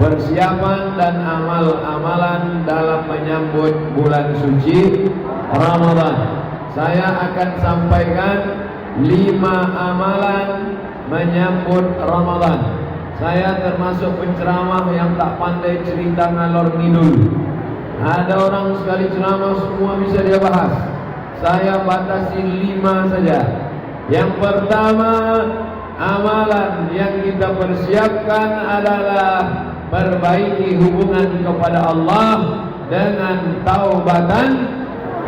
persiapan dan amal-amalan dalam menyambut bulan suci Ramadan. Saya akan sampaikan 5 amalan menyambut Ramadan. Saya termasuk penceramah yang tak pandai cerita ngalor ngidul. Ada orang sekali ceramah semua bisa dia bahas. Saya batasi 5 saja. Yang pertama, amalan yang kita persiapkan adalah perbaiki hubungan kepada Allah dengan taubatan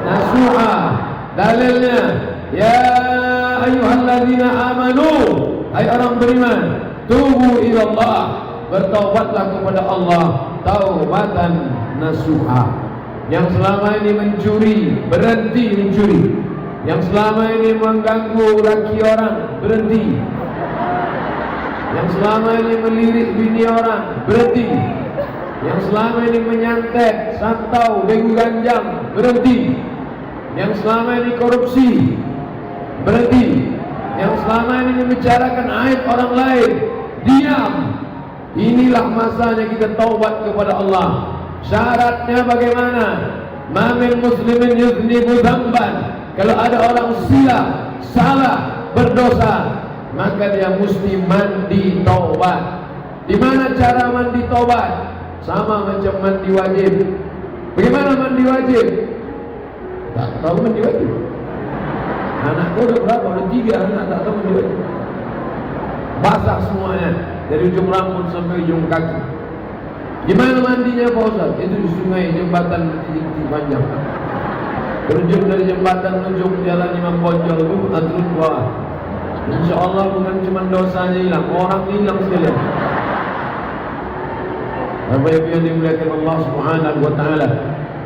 nasuha. Dalilnya, ya ayyuhalladzina amanu, hai orang beriman, tubu ilallah, bertaubatlah kepada Allah taubatan nasuha. Yang selama ini mencuri, berhenti mencuri. Yang selama ini mengganggu laki orang, berhenti. Yang selama ini melirik bini orang, berhenti. Yang selama ini menyantet, santau, begu ganjang, berhenti. Yang selama ini korupsi, berhenti. Yang selama ini membicarakan aib orang lain, diam. Inilah masanya kita taubat kepada Allah. Syaratnya bagaimana? Ma min muslimin yuznibu dzamban. Kalau ada orang silap, salah, berdosa, maka dia mesti mandi taubat. Di mana cara mandi taubat? Sama macam mandi wajib. Bagaimana mandi wajib? Tak tahu mandi wajib. Anakku udah berapa? Udah 3 anak tak tahu mandi wajib. Basah semuanya dari ujung rambut sampai ujung kaki. Gimana mandinya Pak Ustaz? Itu di sungai, jembatan di panjang. Terjun dari jembatan ujung jalan Imam Bonjol itu turun ke bawah. Insya Allah bukan cuma dosanya hilang, orang hilang sekalian. Bapak-ibu yang dimuliakan Allah Subhanahu wa taala.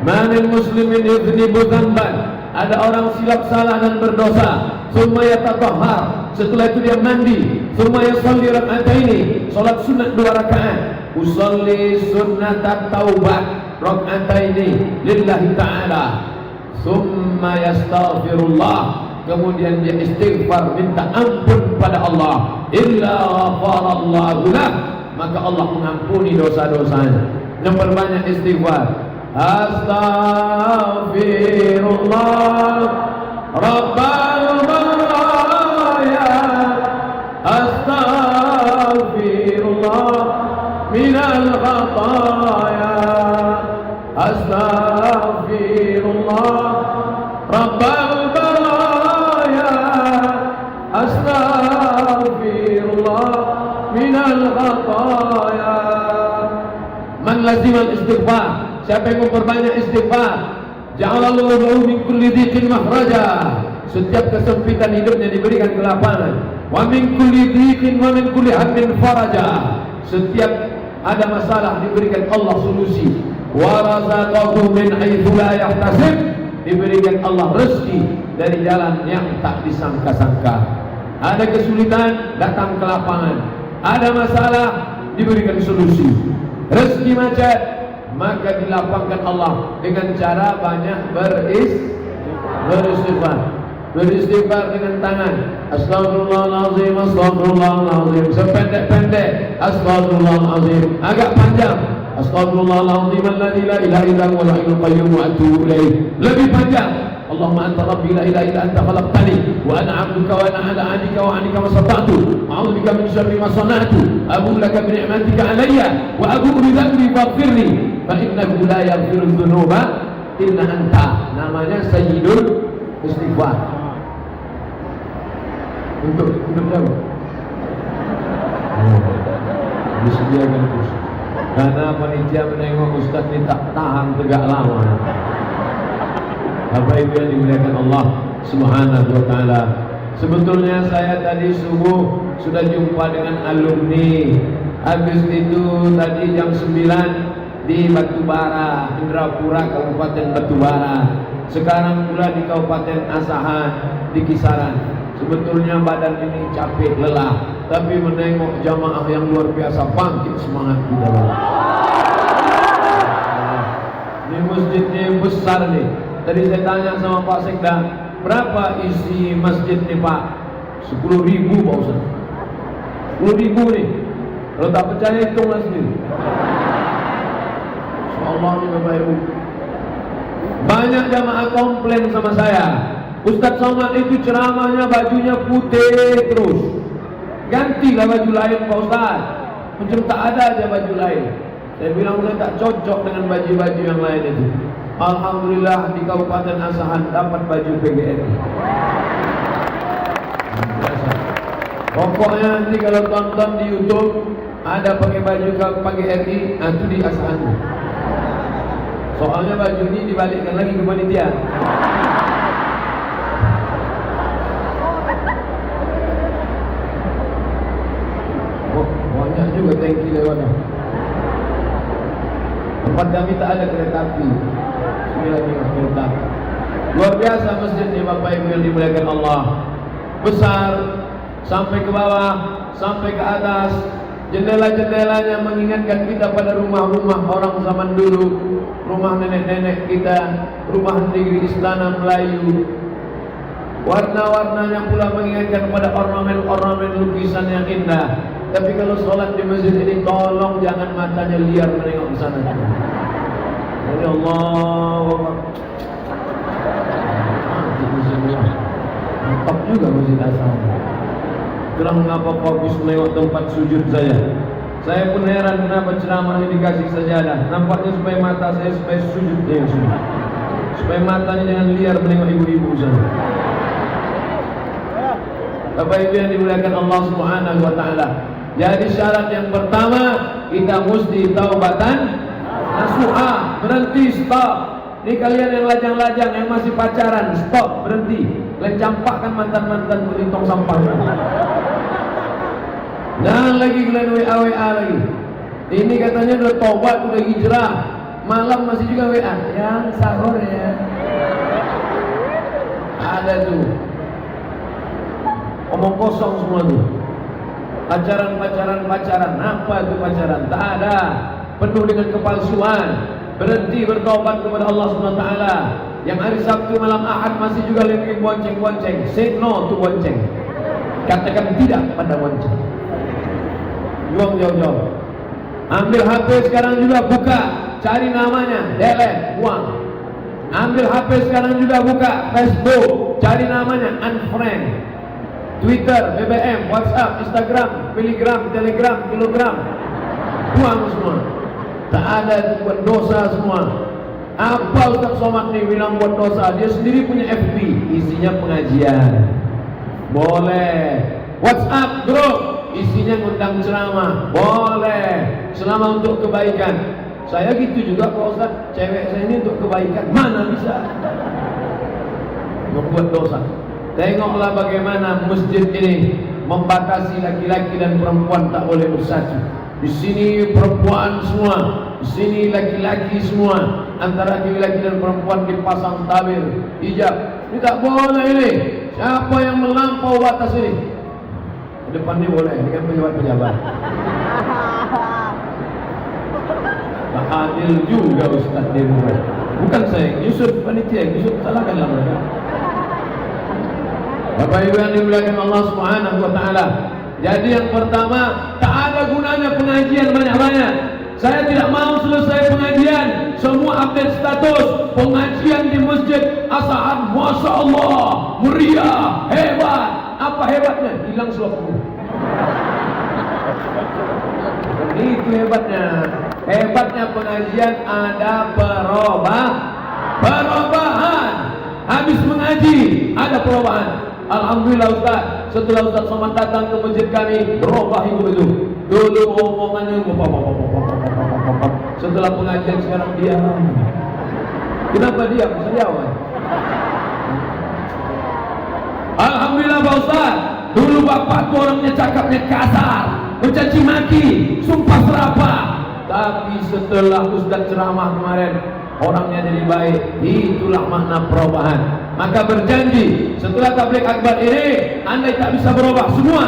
Manil muslimin yuznibu dzamban. Ada orang silap salah dan berdosa, summa yatatahhar, setelah itu dia mandi, summa yusalli rak'ataini, salat sunat 2 rakaat. Usalli sunnatat taubat rak'ataini lillahi ta'ala. Summa yastaghfirullah, kemudian dia istighfar, minta ampun pada Allah. Illa ghafarallahu lah, maka Allah mengampuni dosa-dosanya. Memperbanyak istighfar. Astaghfirullah Rabbal baraya, astaghfirullah minal khataya, astaghfirullah Rabbal baraya, astaghfirullah minal khataya. Man lazimal istighfar, siapa yang memperbanyak istighfar, ja'alallahu lahu min kulli dhiqin makhraja, setiap kesempitan hidupnya diberikan kelapangan. Wa min kulli dhiqin wa min kulli hammin faraja, setiap ada masalah diberikan Allah solusi. Wa razaqahu min haitsu la yahtasib, diberikan Allah rezeki dari jalan yang tak disangka-sangka. Ada kesulitan, datang ke lapangan. Ada masalah, diberikan solusi. Rezeki macet, maka dilapangkan Allah dengan cara banyak beristighfar. Beristighfar dengan tangan. Astagfirullahalazim, astagfirullahalazim. Sependek-pendek astagfirullahalazim. Agak panjang. Astagfirullahalazim alladzi la ilaha illa huwal hayyul qayyum wa atubu ilaih. Lebih panjang. Allahumma anta rabbi la ilaha illa anta khalaqtani wa ana 'abduka wa ana 'ala 'ahdika wa 'ahdika mastata'tu. A'udzu bika min syarri ma sana'tu. Abu laka bi ni'matika 'alayya wa abu bi dhanbi faghfirli fa innahu la yaghfiru dzunuba illa anta. Namanya Sayyidul Istighfar. Untuk siapa? Disediakan kursi. Karena panitia menengok Ustaz ini tak tahan tegak lama. Bapak-ibu yang dimuliakan Allah Subhanahu wa taala. Sebetulnya saya tadi subuh sudah jumpa dengan alumni. Habis itu tadi jam 9 di Batubara, Indrapura, Kabupaten Batubara. Sekarang pula di Kabupaten Asahan, di Kisaran. Sebetulnya badan ini capek, lelah, tapi menengok jamaah yang luar biasa bangkit semangat kita. Ini masjidnya yang besar nih. Tadi saya tanya sama Pak Sekda, berapa isi masjid nih Pak? 10.000 Pak Ustaz. 10.000 nih. Kalau tak percaya hitunglah sendiri. Insyaallah ini Bapak Ibu. Banyak jamaah komplain sama saya, Ustadz Somad itu ceramahnya bajunya putih terus. Gantilah baju lain Pak Ustadz. Macam tak ada aja baju lain. Saya bilang saya tak cocok dengan baju-baju yang lain itu. Alhamdulillah di Kabupaten Asahan dapat baju PGRI. Pokoknya nanti kalau tonton di YouTube ada pakai baju PGRI, itu di Asahan. Soalnya baju ini dibalikkan lagi ke panitia. Oh, banyak juga tangki lewat. Tempat kami tak ada kereta api. Kereta. Luar biasa masjid ini Bapak Ibu yang dimuliakan Allah. Besar sampai ke bawah, sampai ke atas. Jendela-jendelanya mengingatkan kita pada rumah-rumah orang zaman dulu, rumah nenek-nenek kita, rumah negeri istana Melayu. Warna-warnanya pula mengingatkan pada ornamen-ornamen lukisan yang indah. Tapi kalau sholat di masjid ini, tolong jangan matanya liar menengok ke sana. Ya Allah, nampak juga masjid Asal. Kurang mengapa fokus melewat tempat sujud saya. Saya pun heran kenapa ceramah ini dikasih sajadah. Nampaknya supaya mata saya supaya sujud supaya matanya jangan liar menengok ibu-ibu sana. Bapak Ibu yang dimuliakan Allah Subhanahu wa taala. Jadi syarat yang pertama, kita mesti taubatan nasuha, berhenti, stop. Ini kalian yang lajang-lajang yang masih pacaran, stop, berhenti. Kalian campakkan mantan-mantan di tong sampah. Jangan lagi kalian WA lagi. Ini katanya udah tobat, udah hijrah, malam masih juga WA. Yang sahur ya. Ada tuh. Omong kosong semua tuh. Pacaran. Apa itu pacaran? Tak ada. Penuh dengan kepalsuan. Berhenti bertobat kepada Allah SWT. Yang hari Sabtu malam Ahad masih juga lagi bonceng-bonceng. Say no to bonceng. Katakan tidak pada bonceng. Buang jauh-jauh. Ambil HP sekarang juga buka, cari namanya, delete, buang. Ambil HP sekarang juga buka Facebook, cari namanya, unfriend. Twitter, BBM, WhatsApp, Instagram, Telegram, kilogram, buang semua. Tak ada itu buat dosa semua. Apa Ustaz Somad ni bilang buat dosa? Dia sendiri punya FB, isinya pengajian. Boleh. WhatsApp grup, isinya ngundang ceramah. Boleh. Selama untuk kebaikan. Saya gitu juga Pak Ustaz. Cewek saya ini untuk kebaikan. Mana bisa membuat dosa? Tengoklah bagaimana masjid ini membatasi laki-laki dan perempuan tak boleh bersatu. Di sini perempuan semua, di sini laki-laki semua. Antara laki-laki dan perempuan dipasang tabir, hijab. Ini tak boleh ini. Siapa yang melampau batas ini? Di depan ini boleh, ini kan pejabat-pejabat. Tak adil juga Ustaz demo. Bukan saya, Yusuf panitia, Yusuf salahkanlah mereka. Bapak Ibu yang dimuliakan Allah Subhanahu wa taala. Jadi yang pertama, tak ada gunanya pengajian banyak-banyak. Saya tidak mau selesai pengajian semua update status pengajian di masjid Asahan. Masya Allah, meriah, hebat. Apa hebatnya? Hilang slokmu. Itu hebatnya. Hebatnya pengajian ada perubahan. Habis mengaji ada perubahan. Alhamdulillah Ustaz, setelah Ustaz Somad datang ke masjid kami, berubah itu. Dulu omongannya setelah pengajian sekarang diam. Kenapa diam? Sediawan. Alhamdulillah Pak Ustaz, dulu bapak tuh orangnya cakapnya kasar, mencaci maki, sumpah serapah. Tapi setelah Ustaz ceramah kemarin, orangnya jadi baik. Itulah makna perubahan. Maka berjanji setelah tabligh akbar ini, andai tak bisa berubah semua,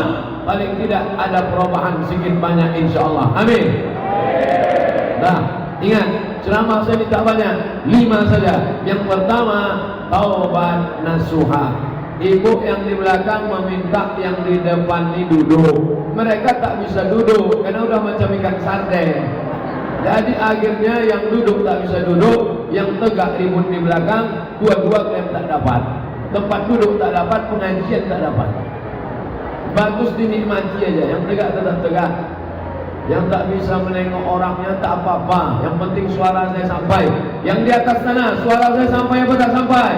paling tidak ada perubahan sedikit banyak insyaallah. Amin. Nah, ingat ceramah saya ini tak banyak, 5 saja. Yang pertama, taubat nasuha. Ibu yang di belakang meminta yang di depan ini duduk. Mereka tak bisa duduk karena udah macam ikan sarden. Jadi akhirnya yang duduk tak bisa duduk, yang tegak ribut di belakang, dua-dua klaim tak dapat. Tempat duduk tak dapat, pengajian tak dapat. Bagus dinikmati aja, yang tegak tetap tegak. Yang tak bisa menengok orangnya tak apa-apa, yang penting suara saya sampai. Yang di atas sana, suara saya sampai apa tak sampai?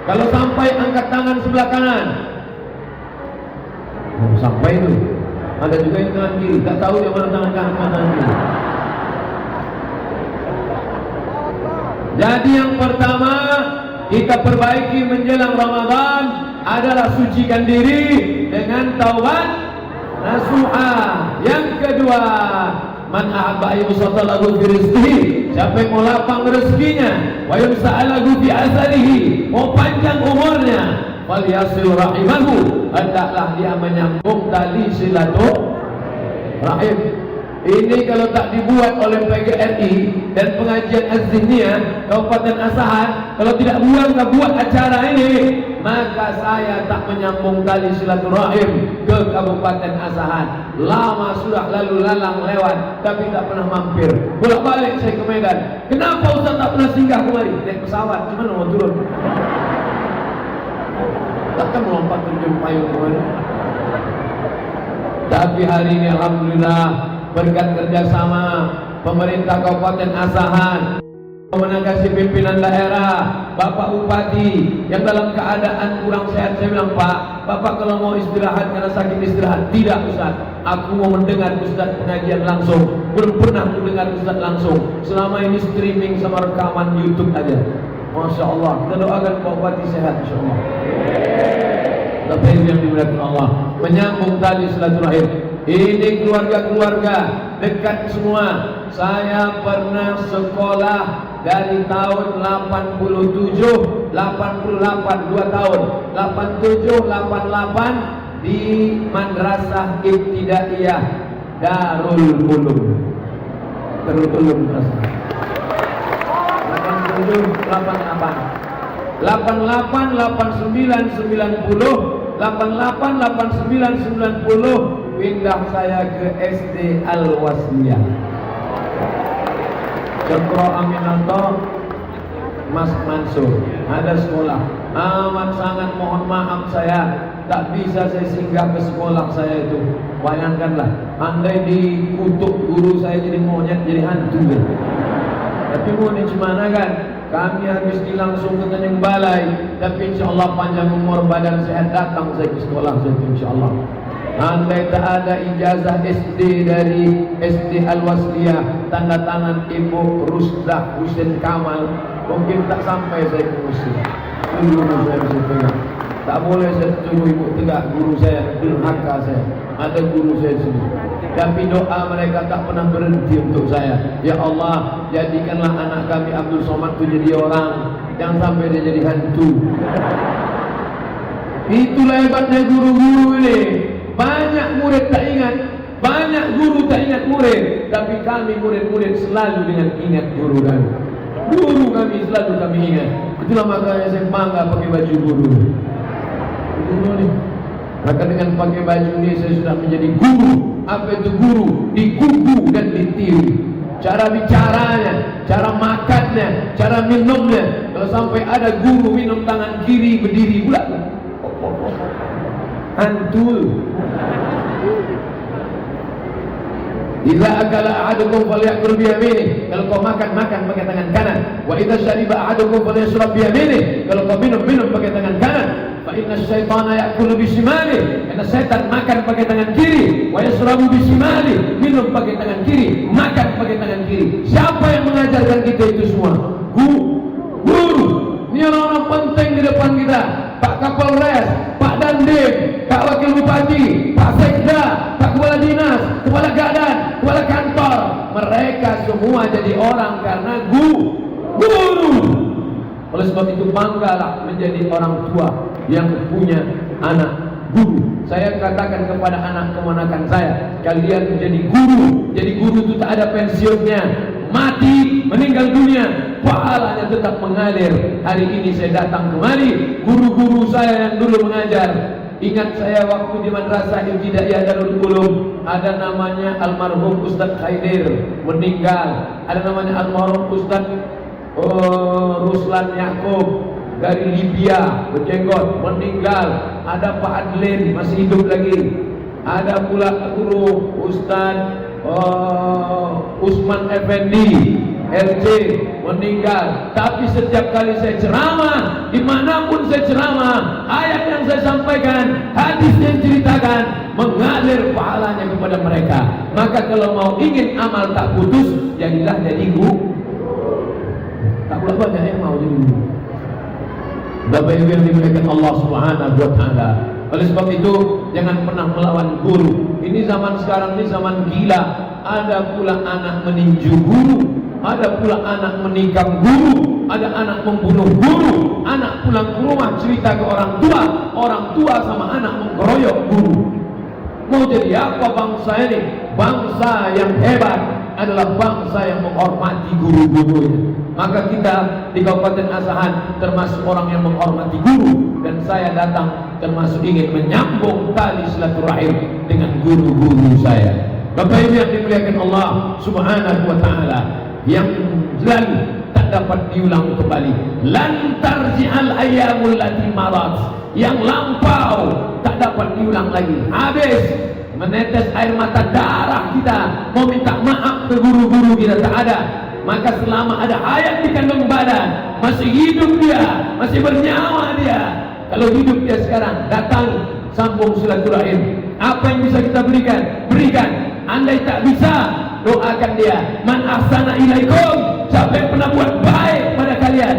Kalau sampai, angkat tangan sebelah kanan. Oh, sampai itu. Ada juga yang tangan kiri, tak tahu yang mana tangan kanan, mana tangan kiri. Jadi yang pertama kita perbaiki menjelang Ramadan adalah sucikan diri dengan taubat nasuha. Yang kedua, man ahabba ayyusatalahu fi rizqihi, siapa yang mau lapang rezekinya, wa yumsa'alahu fi asalihi, mau panjang umurnya, falyasil rahimahu, hendaklah dia menyambung tali silaturahim. Ini kalau tak dibuat oleh PGRI dan pengajian Az-Zihniyah Kabupaten Asahan, kalau tidak buat acara ini, maka saya tak menyambung tali silaturahim ke Kabupaten Asahan. Lama sudah lalu lalang lewat, tapi tak pernah mampir. Bolak-balik saya ke Medan. Kenapa Ustaz tak pernah singgah kemari? Naik pesawat, gimana mau turun? Takkan melompat terjun payung kemana? Tapi hari ini alhamdulillah, berkat kerjasama pemerintah Kabupaten Asahan, menanggapi pimpinan daerah, Bapak Bupati yang dalam keadaan kurang sehat, saya bilang, Pak, Bapak kalau mau istirahat karena sakit istirahat. Tidak Ustaz, aku mau mendengar Ustaz pengajian langsung. Belum pernah mendengar Ustaz langsung, selama ini streaming sama rekaman YouTube aja. Masya Allah, kita doakan Pak Bupati sehat insya Allah. Tapi yang dimuliakan Allah, menyambung tali silaturahim. Ini keluarga-keluarga dekat semua. Saya pernah sekolah dari tahun 87, 88, 2 tahun 87, 88 di Madrasah Ibtidaiyah Darul Ulum. Darul Ulum 87, 88 88, 89, 90 88, 89, 90 pindah saya ke SD Al-Wasliyah. Cokro Aminanto, Mas Mansur, ada sekolah. Amat sangat mohon maaf saya tak bisa saya singgah ke sekolah saya itu. Bayangkanlah, andai dikutuk guru saya jadi monyet, jadi hantu kan? Tapi mau gimana kan? Kami habis langsung ke Tanjung Balai, tapi insya Allah panjang umur badan sehat datang saya ke sekolah saya insya Allah. Andai tak ada ijazah SD dari SD Al-Wasliyah, tanda tangan Ibu Rusdah Husin Kamal, mungkin tak sampai saya ke Mesir. Guru saya bisa pegang. Tak boleh saya suruh ibu tegak, guru saya, durhaka saya. Ada guru saya sini. Tapi doa mereka tak pernah berhenti untuk saya. Ya Allah, jadikanlah anak kami Abdul Somad itu jadi orang, jangan sampai dia jadi hantu. Itulah hebatnya guru-guru ini. Banyak murid tak ingat, banyak guru tak ingat murid, tapi kami murid-murid selalu dengan ingat guru kami. Guru kami selalu kami ingat. Itulah makanya saya bangga pakai baju guru. Guru ni. Maka dengan pakai baju ini saya sudah menjadi guru. Apa itu guru? Digugu dan ditiru. Cara bicaranya, cara makannya, cara minumnya. Kalau sampai ada guru minum tangan kiri berdiri pula, antul. Idza akala ahadukum falyakul bi yaminihi, kalau kau makan pakai tangan kanan. Wa idza syariba ahadukum falyashrab bi yaminihi, kalau kau minum pakai tangan kanan. Fa inna syaitana ya'kulu bi shimalihi, karena setan makan pakai tangan kiri. Wa yashrabu bi shimalihi, minum pakai tangan kiri, makan pakai tangan kiri. Siapa yang mengajarkan kita itu semua? Guru. Ini orang-orang penting di depan kita. Pak Kapolres, Pak Dandim, Pak Wakil Bupati, Pak Sekda, Pak Kepala Dinas, Kepala Gadan, Kepala Kantor. Mereka semua jadi orang karena guru. Oleh sebab itu banggalah menjadi orang tua yang punya anak guru. Saya katakan kepada anak keponakan saya, kalian menjadi guru. Jadi guru itu tak ada pensiunnya. Mati, meninggal dunia, pahalanya tetap mengalir. Hari ini saya datang kemari, guru-guru saya yang dulu mengajar Ingat saya waktu di Madrasah Ibtidaiyah Darul Ulum, ada namanya almarhum Ustaz Khaidir meninggal, ada namanya almarhum Ustaz Ruslan Yakub dari Libya berjenggot meninggal, ada Pak Adlin masih hidup lagi, ada pula guru Ustaz Usman Effendi LC meninggal. Tapi setiap kali saya ceramah, dimanapun saya ceramah, ayat yang saya sampaikan, hadis yang ceritakan, mengalir pahalanya kepada mereka. Maka kalau mau ingin amal tak putus, jadilah jadi guru. Tak pula banyak yang mau jadi guru. Bapak Ibu yang dimuliakan Allah Subhanahu wa taala. Oleh sebab itu, jangan pernah melawan guru. Ini zaman sekarang ini zaman gila. Ada pula anak meninju guru, ada pula anak menikam guru, ada anak membunuh guru, anak pulang ke rumah cerita ke orang tua sama anak mengkeroyok guru. Mau jadi apa bangsa ini? Bangsa yang hebat adalah bangsa yang menghormati guru-gurunya. Maka kita di Kabupaten Asahan termasuk orang yang menghormati guru, dan saya datang termasuk ingin menyambung tali silaturahim dengan guru-guru saya. Bapak Ibu yang dimuliakan Allah Subhanahu wa taala, yang lalu tak dapat diulang kembali. Lan tarji'al ayyamul lati marat, yang lampau tak dapat diulang lagi. Habis menetes air mata darah kita mau minta maaf ke guru-guru kita, tak ada. Maka selama ada hayat di kandung badan, masih hidup dia, masih bernyawa dia, kalau hidup dia sekarang, datang sambung silaturahim. Apa yang bisa kita berikan? Berikan. Andai tak bisa, doakan dia. Man ahsana ilaikum, siapa yang pernah buat baik pada kalian,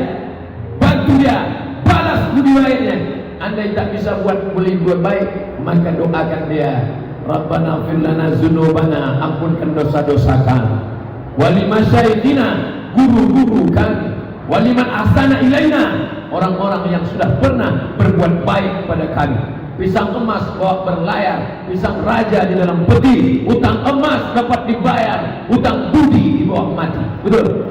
bantu dia, balas budi baiknya. Andai tak bisa boleh buat baik, maka doakan dia. Rabbana fir lana dzunubana, ampunkan dosa-dosa kami. Wali masyaikhina, guru-guru kami. Waliman ahsana ilaina, orang-orang yang sudah pernah berbuat baik pada kami. Pisang emas bawa berlayar, pisang raja di dalam peti. Utang emas dapat dibayar, utang budi dibawa mati. Betul?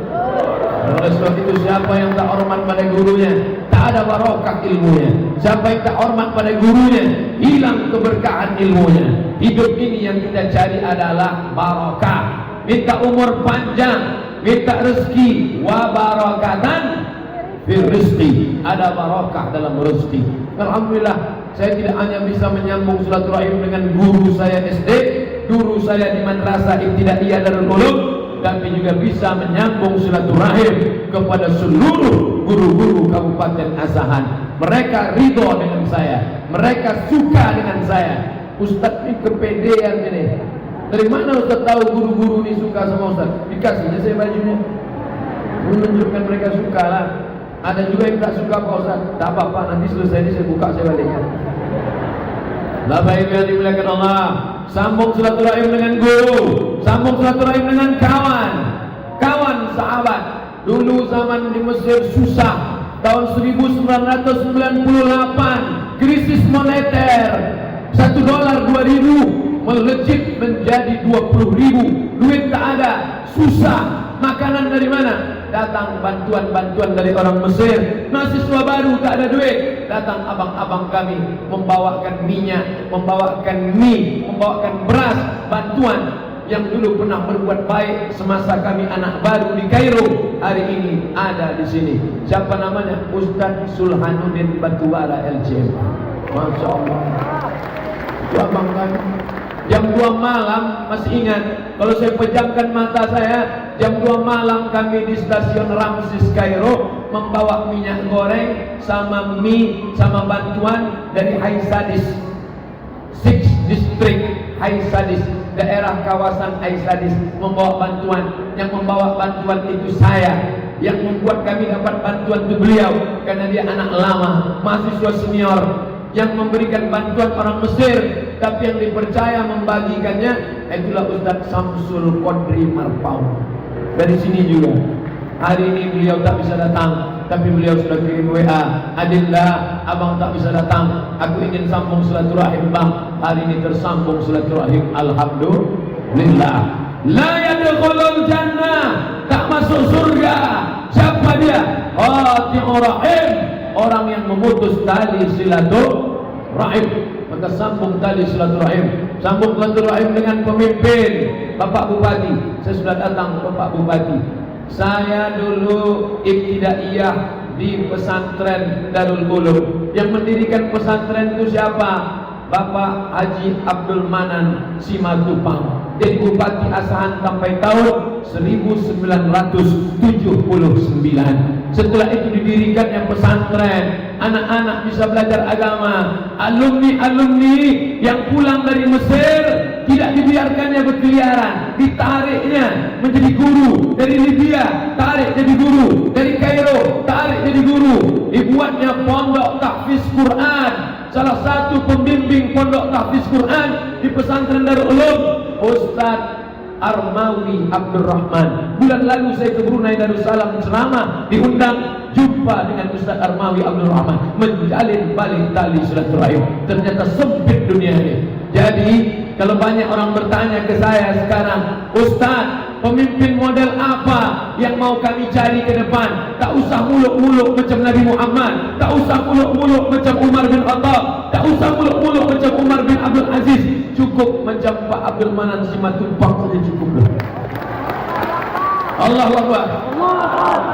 Oleh sebab itu, siapa yang tak hormat pada gurunya, tak ada barokah ilmunya. Siapa yang tak hormat pada gurunya, hilang keberkahan ilmunya. Hidup ini yang kita cari adalah barokah. Minta umur panjang, minta rezeki, wa barakatan fil rizqi, ada barokah dalam rezeki. Alhamdulillah, saya tidak hanya bisa menyambung silaturahim dengan guru saya SD, guru saya di Madrasah Ibtidaiyah Darul Ulum, tapi juga bisa menyambung silaturahim kepada seluruh guru-guru Kabupaten Asahan. Mereka ridho dengan saya, mereka suka dengan saya. Ustaz ini kepedean ini. Dari mana Ustaz tahu guru-guru ini suka sama Ustaz? Dikasihnya saya bajunya, menunjukkan mereka suka lah. Ada juga yang tak suka Pak Ustaz. Tak apa-apa, nanti selesai ini saya buka, saya balikkan. Bapak Ibu yang dimuliakan Allah, sambung silaturahim dengan guru, sambung silaturahim dengan kawan, kawan sahabat. Dulu zaman di Mesir susah, tahun 1998 krisis moneter, $1 2.000 melejit menjadi 20.000, duit tak ada, susah. Makanan dari mana? Datang bantuan-bantuan dari orang Mesir. Mahasiswa baru tak ada duit, datang abang-abang kami membawakan minyak, membawakan mie, membawakan beras, bantuan. Yang dulu pernah berbuat baik semasa kami anak baru di Kairo, hari ini ada di sini. Siapa namanya? Ustaz Sulhanuddin Batubara LCM. Masya Allah. Itu abang kami. Jam 2 malam, masih ingat, kalau saya pejamkan mata saya, jam 2 malam kami di stasiun Ramses Kairo membawa minyak goreng sama mie sama bantuan dari Haisadis 6 District Haisadis, daerah kawasan Haisadis, membawa bantuan. Yang membawa bantuan itu saya. Yang membuat kami dapat bantuan itu beliau, karena dia anak lama, mahasiswa senior. Yang memberikan bantuan orang Mesir, tapi yang dipercaya membagikannya itulah Ustaz Samsul Qadri Marpau. Dari sini juga. Hari ini beliau tak bisa datang, tapi beliau sudah kirim WA, Adillah, abang tak bisa datang, aku ingin sambung silaturahim bang. Hari ini tersambung silaturahim, alhamdulillah. La yadkhulul jannah, tak masuk surga. Siapa dia? Qati'ur rahim, orang yang memutus tali silaturahim. maka sambung tali silaturahim. Sambung silaturahim dengan pemimpin Bapak Bupati. Saya sudah datang Bapak Bupati. Saya dulu ibtidaiyah di pesantren Darul Ulum. Yang mendirikan pesantren itu siapa? Bapak Haji Abdul Manan Simatupang. Jadi Bupati Asahan sampai tahun 1979. Setelah itu didirikannya pesantren, anak-anak bisa belajar agama. Alumni-alumni yang pulang dari Mesir tidak dibiarkannya berkeliaran, ditariknya menjadi guru. Dari Libya tarik jadi guru, dari Kairo tarik jadi guru. Dibuatnya pondok tahfiz Quran. Salah satu pembimbing pondok tahfiz Quran di pesantren Darul Ulum, Ustaz Armawi Abdurrahman. Bulan lalu saya ke Brunei Darussalam ceramah, diundang jumpa dengan Ustaz Armawi Abdurrahman, menjalin balik tali silaturahim. Ternyata sempit dunia ini. Jadi kalau banyak orang bertanya ke saya sekarang, Ustaz, pemimpin model apa yang mau kami cari ke depan? Tak usah muluk-muluk macam Nabi Muhammad, tak usah muluk-muluk macam Umar bin Khattab, tak usah muluk-muluk macam Umar bin Abdul Aziz. Cukup macam Pak Abdul Manan Simatupang saja cukup. Allahu Akbar.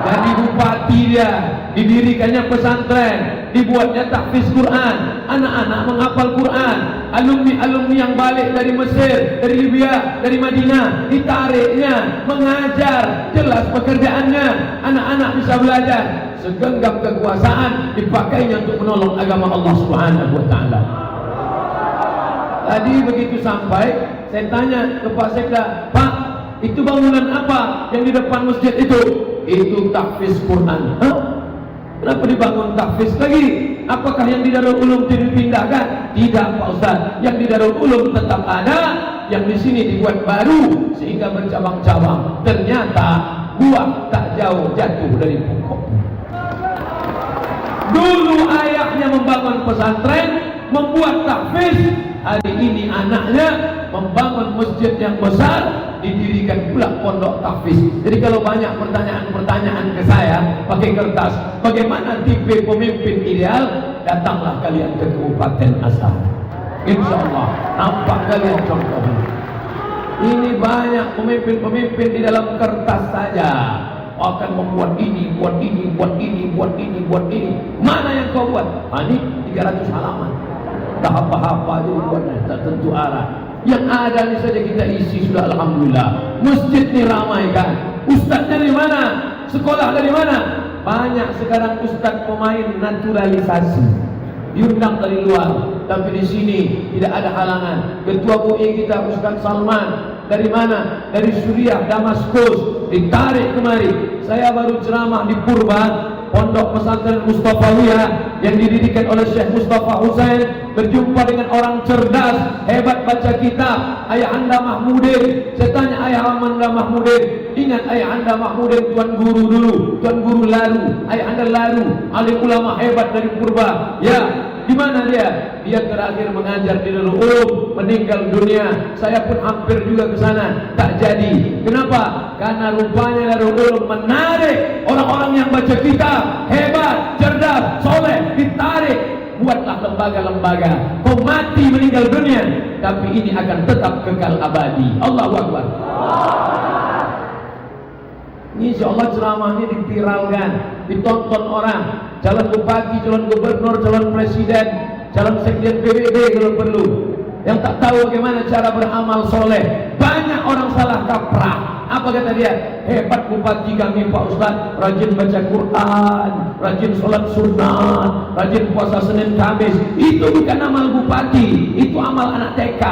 Jadi bupati dia, didirikannya pesantren, dibuatnya tahfiz Quran, anak-anak menghafal Quran. Alumni-alumni yang balik dari Mesir, dari Libya, dari Madinah, ditariknya mengajar. Jelas pekerjaannya, anak-anak bisa belajar. Segenggam kekuasaan dipakainya untuk menolong agama Allah Subhanahu wa taala. Tadi begitu sampai, saya tanya ke Pak Sekda, Pak, itu bangunan apa yang di depan masjid itu? Itu tahfiz Quran. Hah? Kenapa dibangun tahfiz lagi? Apakah yang di Darul Ulum dipindahkan? Tidak Pak Ustaz, yang di Darul Ulum tetap ada, yang di sini dibuat baru sehingga bercabang-cabang. Ternyata buah tak jauh jatuh dari pokok. Dulu ayahnya membangun pesantren, membuat tahfiz. Hari ini anaknya membangun masjid yang besar, didirikan pula pondok tahfiz. Jadi kalau banyak pertanyaan-pertanyaan ke saya pakai kertas, bagaimana tipe pemimpin ideal? Datanglah kalian ke Kabupaten Asahan. InsyaAllah nampak kalian contohnya. Ini banyak pemimpin-pemimpin di dalam kertas saja akan membuat ini, buat ini, buat ini, buat ini, buat ini. Mana yang kau buat? Ini 300 halaman. Tak apa-apa itu buatnya, tak tentu arah. Yang ada ni saja kita isi sudah, alhamdulillah. Masjid ni ramai kan. Ustaz dari mana? Sekolah dari mana? Banyak sekarang ustaz pemain naturalisasi, diundang dari luar, tapi di sini tidak ada halangan. Ketua UI kita Ustaz Salman dari mana? Dari Suriah, Damaskus, ditarik kemari. Saya baru ceramah di Purba, pondok pesantren Mustafawiyah yang didirikan oleh Syekh Mustafa Husain, berjumpa dengan orang cerdas, hebat baca kitab, Ayah Anda Mahmudin. Saya tanya Ayah Anda Mahmudin, ingat Ayah Anda Mahmudin tuan guru dulu, tuan guru Laru, Ayah Anda Laru, alim ulama hebat dari Purba. Ya, di mana dia? Dia terakhir mengajar di Darul Ulum, meninggal dunia. Saya pun hampir juga ke sana, tak jadi. Kenapa? Karena rupanya Darul Ulum menarik orang-orang yang baca kitab, hebat, cerdas, soleh, ditarik. Buatlah lembaga-lembaga. Kau mati meninggal dunia, tapi ini akan tetap kekal abadi. Allahu Akbar. InsyaAllah ceramah ini dipiralkan, ditonton orang. Calon bupati, calon gubernur, calon presiden, calon sekjen PBB kalau perlu. Yang tak tahu bagaimana cara beramal soleh, banyak orang salah kaprah. Apa kata dia? Hebat bupati kami Pak Ustaz, rajin baca Quran, rajin sholat sunnah, rajin puasa Senin Kamis. Itu bukan amal bupati, itu amal anak TK.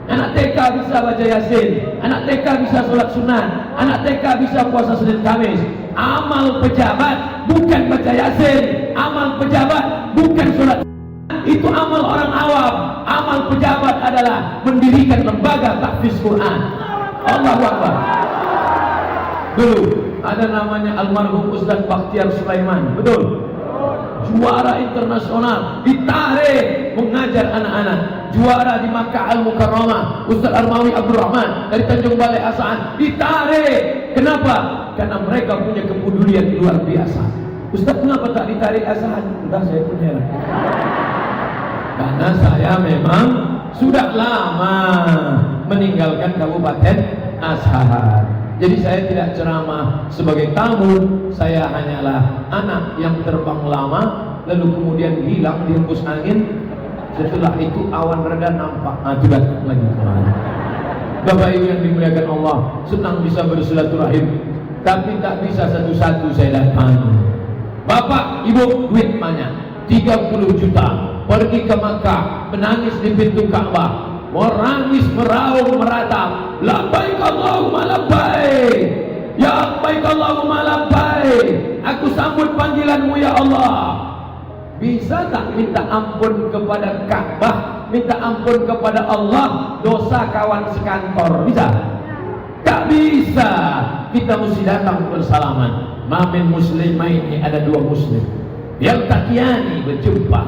Anak TK bisa baca Yasin, anak TK bisa sholat sunnah, anak TK bisa puasa Senin Kamis. Amal pejabat bukan baca Yasin, amal pejabat bukan sholat sunnah. Itu amal orang awam. Amal pejabat adalah mendirikan lembaga tahfiz Quran. Allahu Akbar. Dulu ada namanya almarhum Ustaz Bakhtiar Sulaiman, betul? Juara internasional, ditarik mengajar anak-anak. Juara di Makkah Al-Mukarramah, Ustaz Armawi Abdurrahman dari Tanjung Balai Asahan, ditarik. Kenapa? Karena mereka punya kepedulian luar biasa. Ustaz, kenapa tak ditarik Asahan? Sudah, saya pun heran. Karena saya memang sudah lama meninggalkan Kabupaten Asahan. Jadi saya tidak ceramah sebagai tamu, saya hanyalah anak yang terbang lama, lalu kemudian hilang dihembus angin. Setelah itu awan reda nampak, itu datang lagi kemana. Bapak Ibu yang dimuliakan Allah, senang bisa bersilaturahim, tapi tak bisa satu-satu saya datangi. Bapak Ibu duit banyak, 30 juta, pergi ke Makkah, menangis di pintu Ka'bah, merangis, meraung, meratap, labbaik Allahumma labbaik, ya labbaik Allahumma labbaik, aku sambut panggilanmu ya Allah. Bisa tak minta ampun kepada Ka'bah, minta ampun kepada Allah dosa kawan sekantor? Bisa? Tak bisa. Kita mesti datang bersalaman. Mamin muslimaini, ada dua muslim, yaltaqiyani, berjumpa,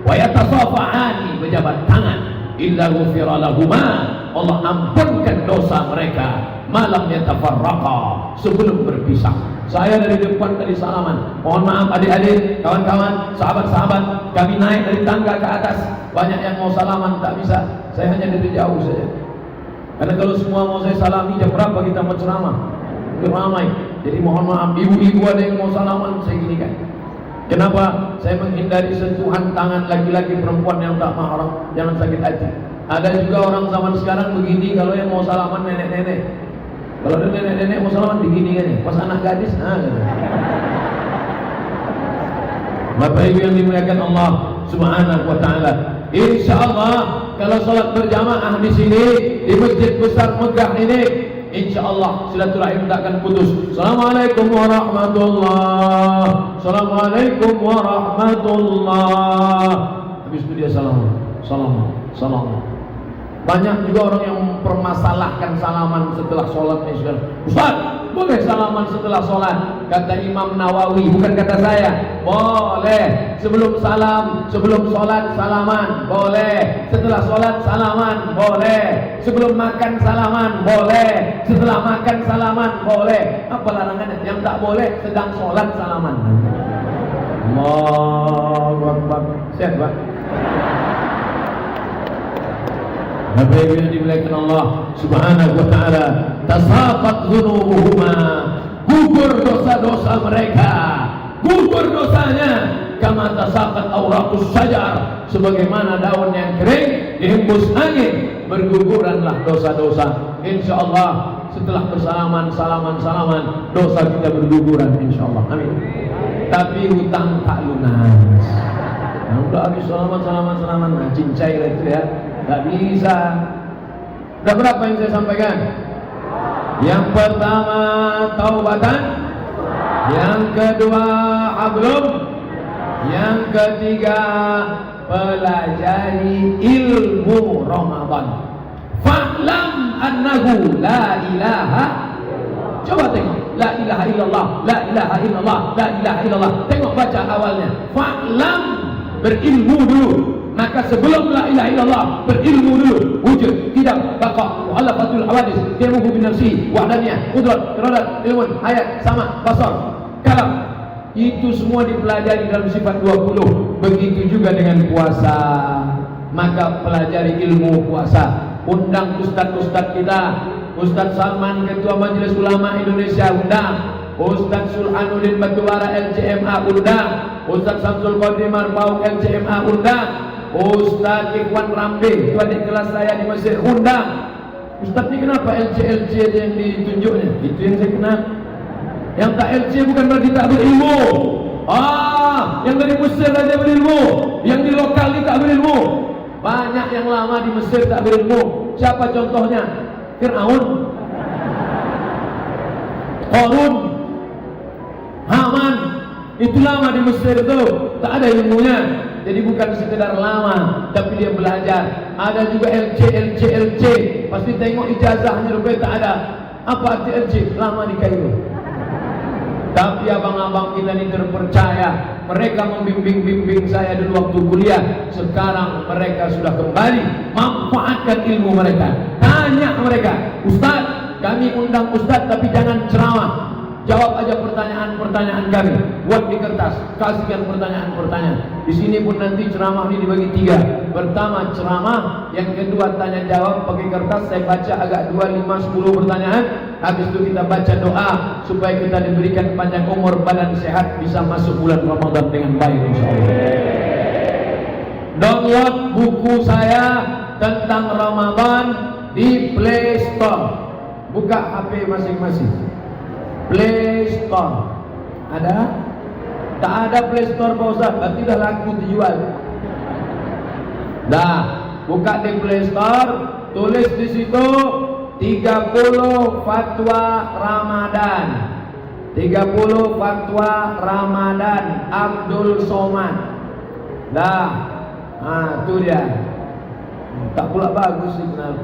wa yatasafahani, berjabat tangan, illa ghufira lahuma, Allah ampunkan dosa mereka, malam yatafarraqa, sebelum berpisah. Saya dari depan tadi salaman, mohon maaf adik-adik, kawan-kawan, sahabat-sahabat, kami naik dari tangga ke atas, banyak yang mau salaman, tak bisa, saya hanya dari jauh saja. Karena kalau semua mau saya salami, jam berapa kita mau ceramah? Ramai. Jadi mohon maaf, ibu-ibu ada yang mau salaman, saya ginikan. Kenapa? Saya menghindari sentuhan tangan laki-laki perempuan yang tak mahram, jangan sakit hati. Ada juga orang zaman sekarang begini, kalau yang mau salaman nenek-nenek. Kalau ada nenek-nenek mau salaman begini kan, pas anak gadis, gitu. Bapak Ibu yang dimuliakan Allah Subhanahu wa taala, insyaallah kalau salat berjamaah di sini di Masjid Besar Megah ini, insyaallah silaturahim tak akan putus. Assalamualaikum warahmatullahi, assalamualaikum warahmatullahi. Habis itu dia salam. Banyak juga orang yang mempermasalahkan salaman setelah sholat. Ustaz, boleh salaman setelah sholat? Kata Imam Nawawi, bukan kata saya. Boleh. Sebelum salam, sebelum sholat salaman, boleh. Setelah sholat salaman, boleh. Sebelum makan salaman, boleh. Setelah makan salaman, boleh. Apa larangannya? Yang tak boleh sedang sholat salaman. Allahu Akbar. Siap, Pak? Bapak Ibu yang dimuliakan Allah Subhanahu wa taala, tasafat dzunubuhuma, gugur dosa-dosa mereka, gugur dosanya, kama tasaqat awraqus syajar, sebagaimana daun yang kering dihembus angin, berguguranlah dosa-dosa. Insyaallah setelah bersalaman salaman dosa kita berguguran insyaallah. Amin. Tapi hutang tak lunas. Nah, udah habis salaman, nah, cincai lah itu ya. Tak bisa. Dah berapa yang saya sampaikan? Yang pertama taubatan, yang kedua hablum, yang ketiga pelajari ilmu Ramadan. Fa'lam annahu la ilaha. Coba tengok, la ilaha illallah, la ilaha illallah, la ilaha illallah. Tengok baca awalnya. Fa'lam, berilmu dulu. Maka sebelum la ilaha illallah, berilmu dulu. Wujud, tidak, baqa, mu'alafatul hawadis, timuhu bin nafsi, wa'daniyah, qudrat, iradat, ilmun, hayat, sama, basar, kalam. Itu semua dipelajari dalam sifat 20. Begitu juga dengan puasa. Maka pelajari ilmu puasa. Undang ustaz-ustaz kita, Ustaz Salman, Ketua Majelis Ulama Indonesia, undang. Ustaz Sulhanuddin Batubara LCMA, undang. Ustaz Samsul Qadir Marpauk LCMA, undang. Ustaz Ikhwan Rambe, adik kelas saya di Mesir, undang. Ustaz ini kenapa LC aja yang ditunjuknya? Itu yang saya kenal. Yang tak LC bukan berarti tak berilmu. Yang dari Mesir aja berilmu, yang di lokal ini tak berilmu. Banyak yang lama di Mesir tak berilmu. Siapa contohnya? Fir'aun, Qarun, Haman. Itu lama di Mesir itu, tak ada ilmunya. Jadi bukan sekedar lama, tapi dia belajar. Ada juga LC. Pasti tengok ijazahnya rupanya tak ada. Apa arti LC? Lama di Kairo. Tapi abang-abang kita ini terpercaya. Mereka membimbing saya dulu waktu kuliah. Sekarang mereka sudah kembali. Manfaatkan ilmu mereka. Tanya mereka, Ustaz, kami undang Ustaz tapi jangan ceramah. Jawab aja pertanyaan-pertanyaan kami. Buat di kertas, kasihkan pertanyaan-pertanyaan. Di sini pun nanti ceramah ini dibagi 3. Pertama ceramah, yang kedua tanya jawab pakai kertas. Saya baca agak 2, 5, 10 pertanyaan. Habis itu kita baca doa supaya kita diberikan panjang umur, badan sehat, bisa masuk bulan Ramadan dengan baik insyaallah. Download buku saya tentang Ramadan di Play Store. Buka HP masing-masing. Play Store. Ada? Tak ada Play Store Pak Ustaz, berarti dah laku dijual. Dah, buka di Play Store, tulis di situ 30 fatwa Ramadan. 30 fatwa Ramadan Abdul Somad. Dah. Itu dia. Tak pula bagus sih benar.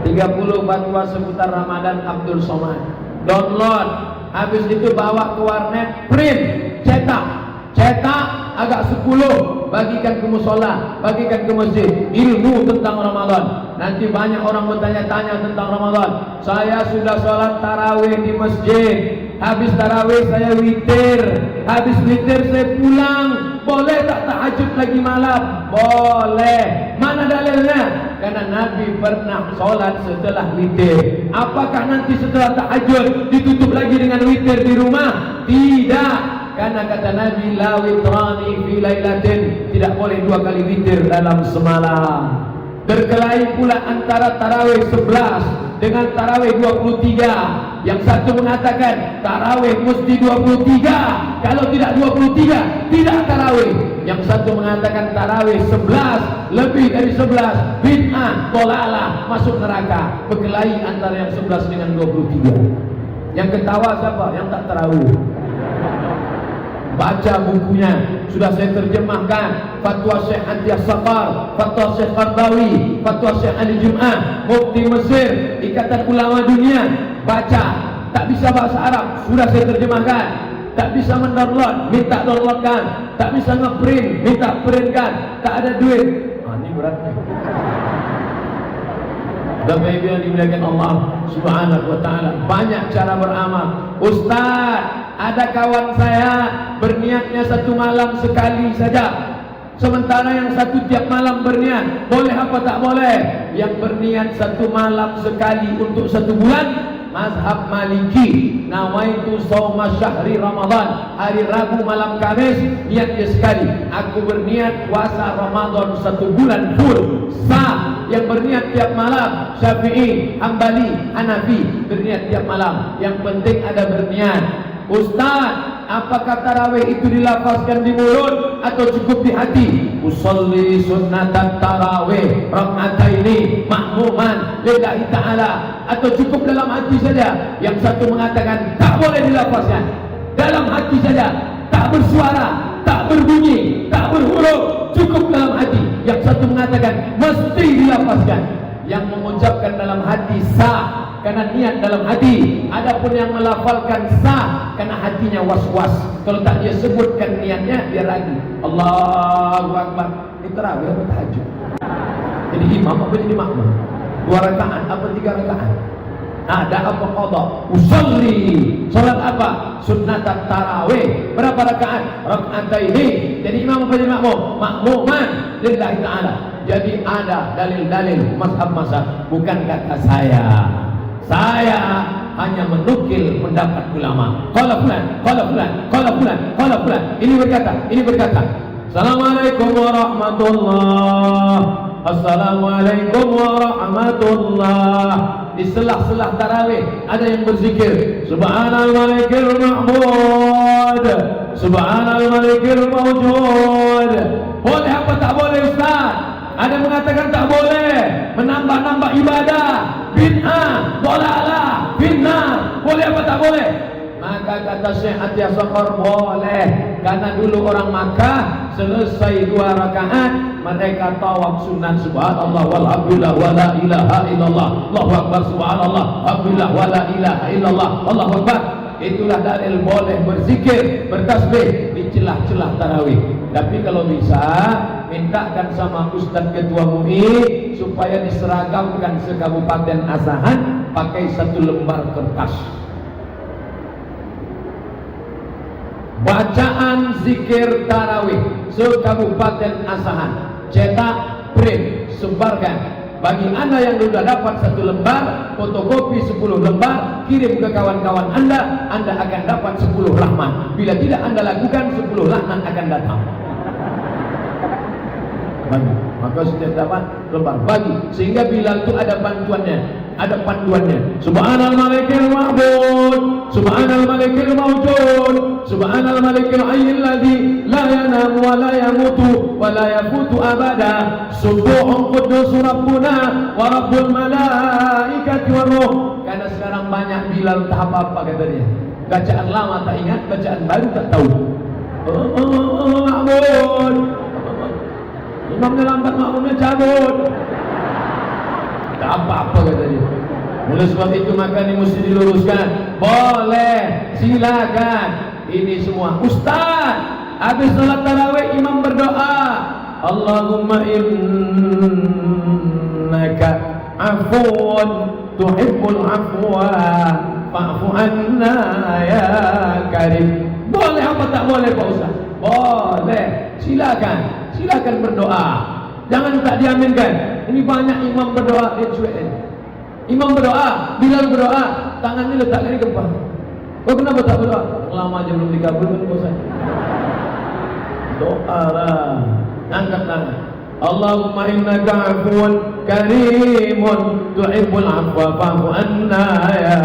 30 fatwa seputar Ramadan Abdul Somad. Download. Habis itu bawa ke warnet, print, cetak agak 10, bagikan ke musola, bagikan ke masjid. Ilmu tentang Ramadan. Nanti banyak orang bertanya-tanya tentang Ramadan. Saya sudah sholat tarawih di masjid. Habis tarawih saya witir. Habis witir saya pulang. Boleh tak tahajud lagi malam? Boleh. Mana dalilnya? Karena Nabi pernah sholat setelah witir. Apakah nanti setelah tahajud ditutup lagi dengan witir di rumah? Tidak. Karena kata Nabi, la witrani fi lailatin, tidak boleh 2 kali witir dalam semalam. Berkelahi pula antara tarawih 11 dengan tarawih 23. Yang satu mengatakan tarawih mesti 23, kalau tidak 23 tidak tarawih. Yang satu mengatakan tarawih 11, lebih dari 11 bid'ah, dhalalah, masuk neraka. Berkelahi antara yang 11 dengan 23. Yang ketawa siapa? Yang tak tarawih. Baca bukunya, sudah saya terjemahkan. Fatwa Syekh Antias Saqar, Fatwa Syekh Qardawi, Fatwa Syekh Ali Jum'ah, Mufti Mesir, Ikatan Ulama Dunia. Baca. Tak bisa bahasa Arab, sudah saya terjemahkan. Tak bisa mendownload, minta downloadkan. Tak bisa ngeprint, minta printkan. Tak ada duit. Ini beratnya. Bapak Ibu yang dimuliakan Allah Subhanahu wa taala, banyak cara beramal. Ustaz, ada kawan saya berniatnya 1 malam sekali saja, sementara yang satu tiap malam berniat. Boleh apa tak boleh? Yang berniat 1 malam sekali untuk 1 bulan, mazhab Maliki, nawaitu shauma syahri Ramadan, hari Rabu malam Kamis, niat dia sekali. Aku berniat puasa Ramadan 1 bulan full, sah. Yang berniat tiap malam, Syafi'i, Hambali, Hanafi, berniat tiap malam. Yang penting ada berniat. Ustaz, apakah tarawih itu dilafazkan di mulut atau cukup di hati? Usolli sunnatan tarawih rak'ataini ma'muman lillahi ta'ala, atau cukup dalam hati saja? Yang satu mengatakan tak boleh dilafazkan, dalam hati saja, tak bersuara, tak berbunyi, tak berhuruf, cukup dalam hati. Yang satu mengatakan mesti dilafazkan. Yang mengucapkan dalam hati sah karena niat dalam hati. Adapun yang melafalkan sah karena hatinya was-was. Kalau tak dia sebutkan niatnya, dia ragu. Allahu Akbar. Itu tarawih apa tahajud? Jadi imam apa jadi makmum? 2 rakaat apa 3 rakaat? Ada apa qadha? Usolli, salat apa? Sunnatan tarawih. Berapa rakaat? Rak'ataini. Jadi imam apa jadi makmum? Makmuman lillahi ta'ala. Jadi ada dalil-dalil mazhab-mazhab, bukan kata saya. Saya hanya menukil pendapat ulama. Qala fulan, qala fulan, qala fulan, qala fulan. Ini berkata, ini berkata. Assalamualaikum warahmatullahi. Assalamualaikum warahmatullahi. Di selah-selah tarawih ada yang berzikir Subhanal Malikil Mahmud, Subhanal Malikil Mawjud. Boleh apa tak boleh Ustaz? Ada mengatakan tak boleh, menambah-nambah ibadah, bid'ah, dhalalah, fitnah. Boleh apa tak boleh? Maka kata Syekh Antias Saqar, boleh. Karena dulu orang Makkah selesai 2 rakaat mereka tawaf sunat, subhanallah walhamdulillah wala ilaha illallah, Allahu akbar, subhanallah alhamdulillah wala ilaha illallah, Allahu akbar. Itulah dalil boleh berzikir, bertasbih di celah-celah tarawih. Tapi kalau bisa, mintakan sama Ustaz Ketua MUI supaya diseragamkan sekabupaten Asahan pakai 1 lembar kertas. bacaan zikir tarawih se-Kabupaten Asahan. Cetak, print, sebarkan. Bagi anda yang sudah dapat 1 lembar, fotokopi 10 lembar, kirim ke kawan-kawan anda akan dapat 10 rahmat. Bila tidak anda lakukan, 10 laknat akan datang. Bagi, maka setiap dapat lembar bagi, sehingga bila itu ada bantuannya, ada panduannya. Subhanal malikil ma'bud, subhanal malikil mawjud, subhanal malikil hayyil ladzi la yanamu wa la yamutu wa la yafutu abada. Subuhun quddus rabbuna wa rabbul malaikati war ruh. Karena sekarang banyak Bilal tak apa-apa katanya. Bacaan lama tak ingat, bacaan baru tak tahu. Ma'bud, imamnya lambat, makmumnya cabut. Tak apa-apa katanya. Oleh sebab itu maka ini mesti diluruskan. Boleh, silakan. Ini semua Ustaz, habis salat tarawih imam berdoa, Allahumma innaka afuwun tuhibbul afwa fa'fu anna ya karim. Boleh apa tak boleh Pak Ustaz? Boleh, silakan. Silakan berdoa. Jangan tak diaminkan. Ini banyak imam berdoa dia cuek. Imam berdoa, Bilal berdoa, tangannya letakkan di kepala. Kau kenapa tak berdoa? Lama aja belum dikabulkan bosan. Doa lah. Angkat tangan. Allahumma innaka afuwun karimun tuhibbul afwa fa'fu anna ya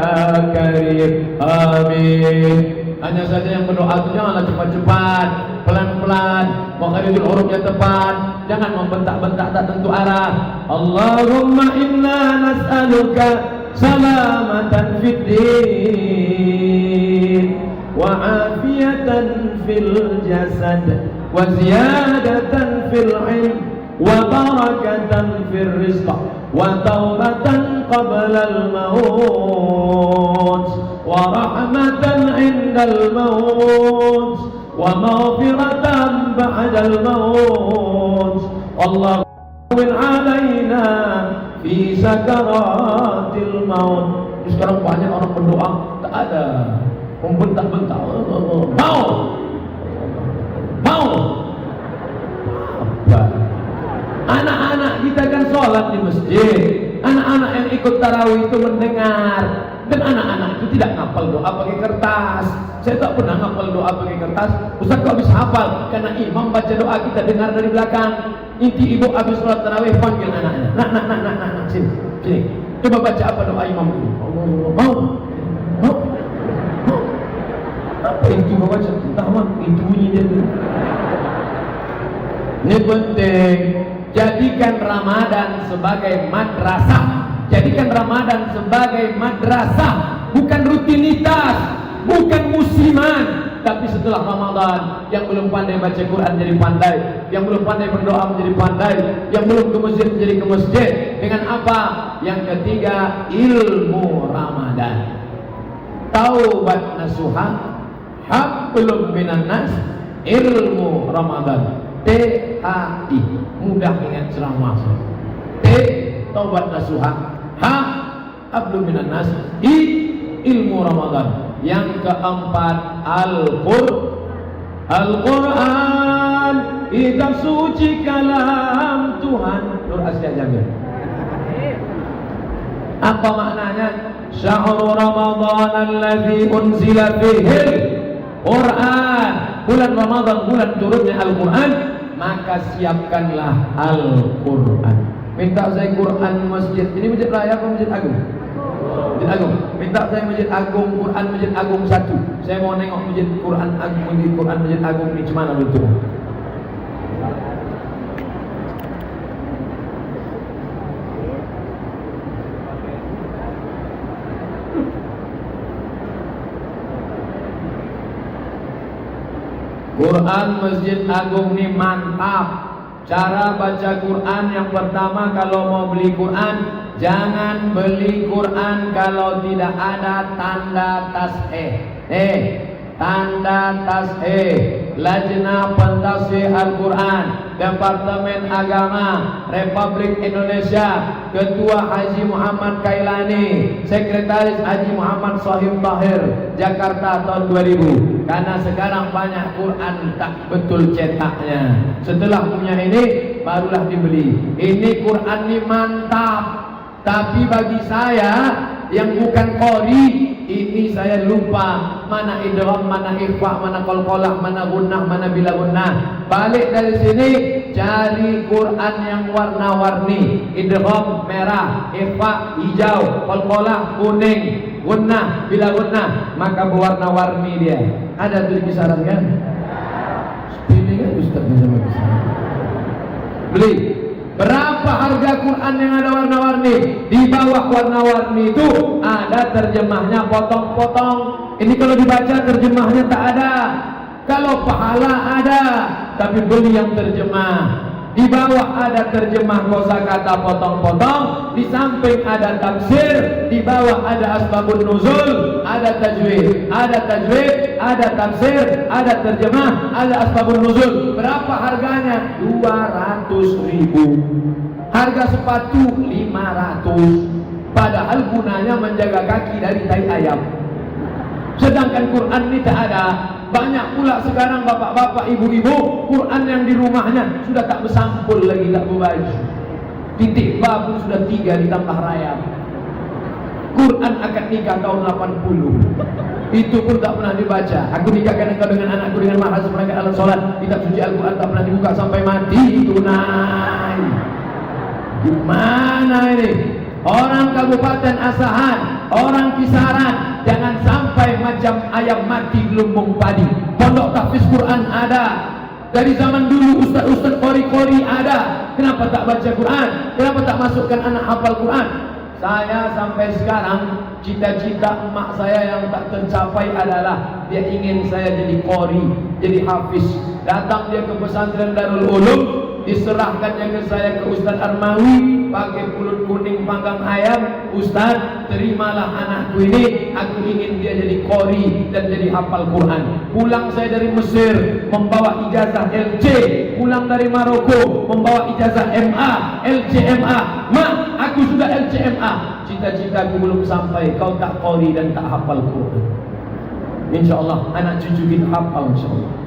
karim. Amin. Hanya saja yang berdoa itu janganlah cepat-cepat, pelan-pelan, makhrajul hurufnya tepat, jangan membentak-bentak tak tentu arah. Allahumma inna nas'aluka salamatan fid din wa afiyatan fil jasad wa ziyadatan fil ilm wa barakatan fil rizq wa taubatan qabla al maut wa rahmatan 'indal maut wa maghfiratan ba'dal maut. Allahumma alaina fi sakaratil maut. Sekarang banyak orang berdoa tak ada membentak-bentak. Mau apa? Anak-anak kita kan sholat di masjid. Anak-anak yang ikut tarawih itu mendengar. Dan anak-anak itu tidak ngapal doa pakai kertas. Saya tak pernah ngapal doa pakai kertas. Ustaz kok bisa hafal? Karena imam baca doa kita dengar dari belakang. Inti ibu habis sholat tarawih panggil anaknya. Nak, sini. Coba baca apa doa imam itu. Mau? Apa itu baca? Tak mah itu bunyi dia tu. Ini penting. Jadikan Ramadan sebagai madrasah. Jadikan Ramadan sebagai madrasah, bukan rutinitas, bukan musiman. Tapi setelah Ramadan, yang belum pandai baca Quran jadi pandai, yang belum pandai berdoa menjadi pandai, yang belum ke masjid menjadi ke masjid. Dengan apa? Yang ketiga, ilmu Ramadan. Taubat nasuha, hablum minan nas, ilmu Ramadan. THI, mudah ingat ceramah. T, taubat nasuha. Ha, hablum minan nas. I, ilmu Ramadan. Yang keempat, Al-Quran, kitab suci kalam Tuhan. Nur Asia Jamil. Apa maknanya? Syahrul Ramadan alladzi unzila fihi Quran. Bulan Ramadan, bulan turunnya Al-Quran. Maka siapkanlah Al-Quran. Minta saya Quran masjid. Ini masjid raya atau masjid agung? Masjid agung. Minta saya masjid agung, Quran masjid agung 1. Saya mau nengok masjid Quran agung, Quran masjid agung ini gimana bentuk? Quran Masjid Agung ini mantap. Cara baca Quran yang pertama, kalau mau beli Quran, jangan beli Quran kalau tidak ada tanda tas tanda tasih Lajnah Pentasih Al-Quran Departemen Agama Republik Indonesia, Ketua Haji Muhammad Kailani, Sekretaris Haji Muhammad Sohib Tahir, Jakarta tahun 2000. Karena sekarang banyak Quran tak betul cetaknya, setelah punya ini barulah dibeli. Ini Quran ini mantap, tapi bagi saya yang bukan qori, ini saya lupa mana idgham, mana ikhfa, mana qalqalah, mana gunnah, mana bila gunnah. Balik dari sini cari Quran yang warna-warni, idgham merah, ikhfa hijau, qalqalah kuning, gunnah bila gunnah, maka berwarna-warni dia. Ada tuh kisaran kan? Pilih kan Ustaz sama kisaran. Beli. Berapa harga Quran yang ada warna-warni? Di bawah warna-warni itu ada terjemahnya potong-potong. Ini kalau dibaca terjemahnya tak ada. Kalau pahala ada, tapi beli yang terjemah. Di bawah ada terjemah kosakata potong-potong, di samping ada tafsir, di bawah ada asbabun nuzul, ada tajwid, ada tafsir, ada terjemah, ada asbabun nuzul. Berapa harganya? 200.000. Harga sepatu 500. Padahal gunanya menjaga kaki dari tai ayam. Sedangkan Quran ini tak ada. Banyak pula sekarang bapak-bapak, ibu-ibu, Quran yang di rumahnya sudah tak bersampul lagi, tak berbaju. Titik ba pun sudah 3 ditambah rayap. Quran akad nikah tahun 80, itu pun tak pernah dibaca. Aku nikahkan engkau dengan anakku dengan mahar seperangkat alat sholat. Kitab suci Al-Quran tak pernah dibuka sampai mati. Itu naik. Gimana ini? Orang Kabupaten Asahan, orang Kisaran, jangan sampai macam ayam mati gelumbung padi. Pondok tahfiz Quran ada. Dari zaman dulu ustaz-ustaz qori-qori ada. Kenapa tak baca Quran? Kenapa tak masukkan anak hafal Quran? Saya sampai sekarang cita-cita emak saya yang tak tercapai adalah dia ingin saya jadi qori, jadi hafiz. Datang dia ke pesantren Darul Ulum, diserahkannya ke saya ke Ustaz Armawi pakai pulut kuning panggang ayam. Ustaz, terimalah anakku ini, aku ingin dia jadi qori dan jadi hafal Quran. Pulang saya dari Mesir membawa ijazah LC, pulang dari Maroko membawa ijazah MA, LCMA. Mak, aku sudah LCMA. Cita-citaku belum sampai, kau tak qori dan tak hafal Quran. InsyaAllah anak cucu kita hafal, insyaAllah.